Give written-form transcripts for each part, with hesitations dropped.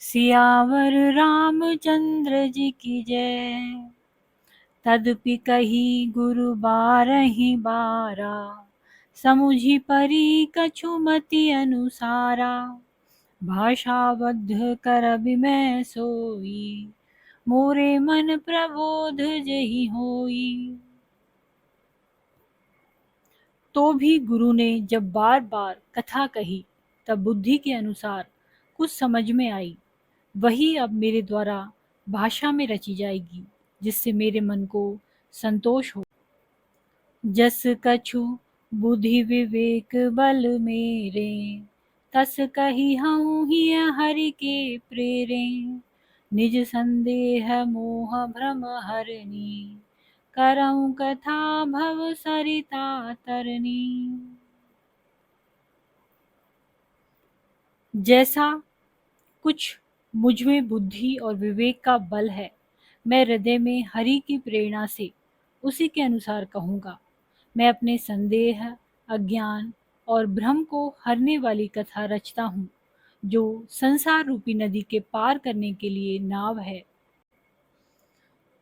सियावर रामचंद्र जी की जय। तदपि कही गुरु बारहि बारा, समुझि परी कछु मति अनुसारा। भाषाबद्ध करबि मैं सोई, मोरे मन प्रबोध जहि होई। तो भी गुरु ने जब बार बार कथा कही, तब बुद्धि के अनुसार कुछ समझ में आई। वही अब मेरे द्वारा भाषा में रची जाएगी, जिससे मेरे मन को संतोष हो। जस कछु बुद्धि विवेक बल मेरे, तस कही हऊँ हिय हरि के प्रेरे। निज संदेह मोह भ्रम हरनी, करऊँ कथा भव सरिता तरनी। जैसा कुछ मुझ में बुद्धि और विवेक का बल है, मैं हृदय में हरि की प्रेरणा से उसी के अनुसार कहूँगा। मैं अपने संदेह, अज्ञान और भ्रम को हरने वाली कथा रचता हूँ, जो संसार रूपी नदी के पार करने के लिए नाव है।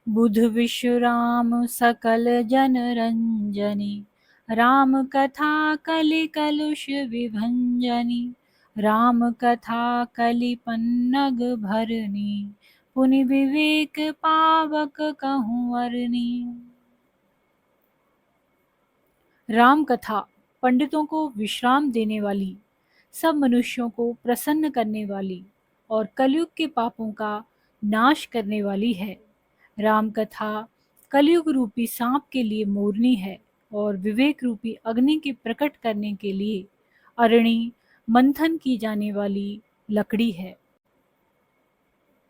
बुध विश्व राम सकल जन रंजनी, राम कथा कलि कलुष विभंजनी। राम कथा कलि पन्नग भरनी, पुनि विवेक पावक कहूँ अरनी। राम कथा पंडितों को विश्राम देने वाली, सब मनुष्यों को प्रसन्न करने वाली और कलयुग के पापों का नाश करने वाली है। राम कथा कलयुग रूपी सांप के लिए मोरनी है और विवेक रूपी अग्नि के प्रकट करने के लिए अरणी मंथन की जाने वाली लकड़ी है।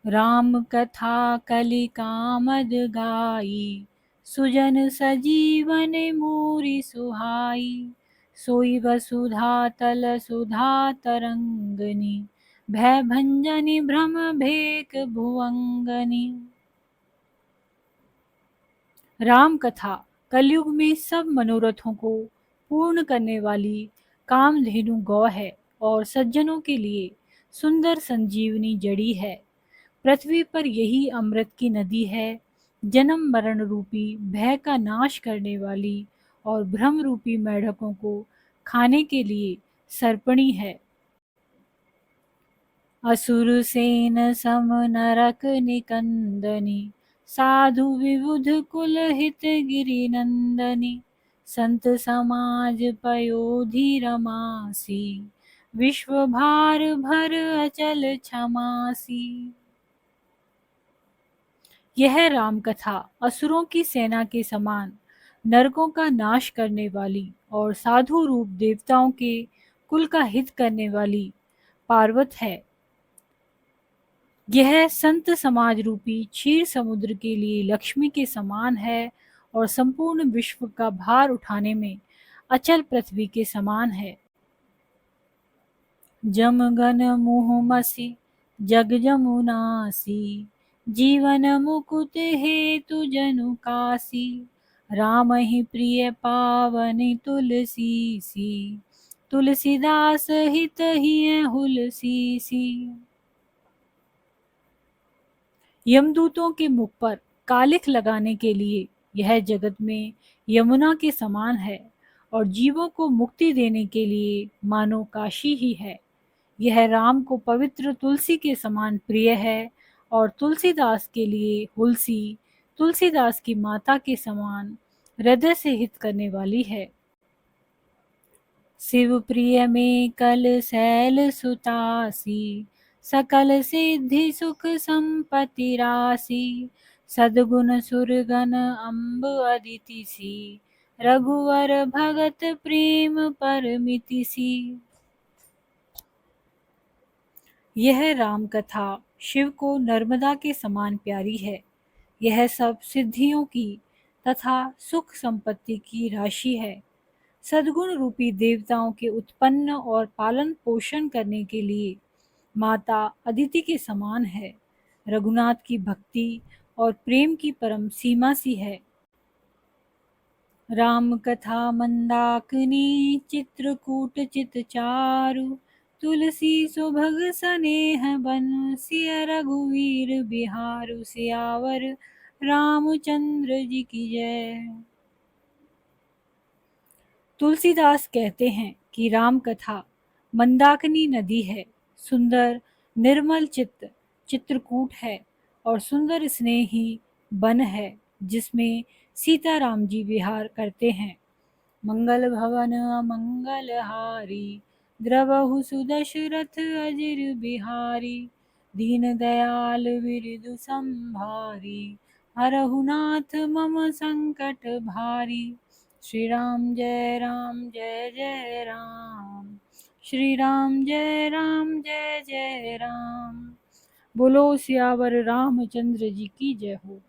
राम कथा कलि कामद गाई, सुजन सजीवन मूरि सुहाई। सोई वसुधा तल सुधा तरंगनी, भय भंजनी भ्रम भेक भुवंगनी। राम कथा कलयुग में सब मनोरथों को पूर्ण करने वाली कामधेनु गौ है और सज्जनों के लिए सुंदर संजीवनी जड़ी है। पृथ्वी पर यही अमृत की नदी है, जन्म मरण रूपी भय का नाश करने वाली और भ्रम रूपी मेढकों को खाने के लिए सर्पणी है। असुर सेन सम नरक निकंदनी, साधु विबुध कुल हित गिरि नंदनी। संत समाज पयोधि रमासी, विश्व भार भर अचल क्षमासी। यह राम कथा असुरों की सेना के समान नरकों का नाश करने वाली और साधु रूप देवताओं के कुल का हित करने वाली पार्वत है। यह संत समाज रूपी क्षीर समुद्र के लिए लक्ष्मी के समान है और संपूर्ण विश्व का भार उठाने में अचल पृथ्वी के समान है। जमगन मुँह मसी जग जमुनासी, जीवन मुकुट हेतु जनु कासी। राम ही प्रिय पावनि तुलसी सी, तुलसीदास हित ही हुलसी सी। यमदूतों के मुख पर कालिख लगाने के लिए यह जगत में यमुना के समान है और जीवों को मुक्ति देने के लिए मानो काशी ही है। यह राम को पवित्र तुलसी के समान प्रिय है और तुलसीदास के लिए हुलसी तुलसीदास की माता के समान हृदय से हित करने वाली है। शिव प्रिय में कल शैल सुतासी, सकल सिद्धि सुख संपत्ति राशि। सद्गुण सुरगन अम्ब अदिति सी, रघुवर भगत प्रेम परमिति सी। यह राम कथा शिव को नर्मदा के समान प्यारी है। यह सब सिद्धियों की तथा सुख संपत्ति की राशि है। सद्गुण रूपी देवताओं के उत्पन्न और पालन पोषण करने के लिए माता अदिति के समान है। रघुनाथ की भक्ति और प्रेम की परम सीमा सी है। राम कथा मंदाकिनी, चित्रकूट चित चारु। तुलसी सुभग सनेह बन, सिय रघुवीर बिहारु सियावर रामचंद्र जी की जय। तुलसीदास कहते हैं कि राम कथा मंदाकिनी नदी है, सुंदर निर्मल चित्त चित्रकूट है और सुंदर स्नेही वन है जिसमें सीता राम जी विहार करते हैं। मंगल भवन अमंगल हारी, द्रवहु सुदशरथ अजिर बिहारी, दीन दयाल विरधु संभारी, हरहु नाथ मम संकट भारी। श्री राम जय जय राम, श्री राम जय जय राम। बोलो सियावर रामचंद्र जी की जय हो।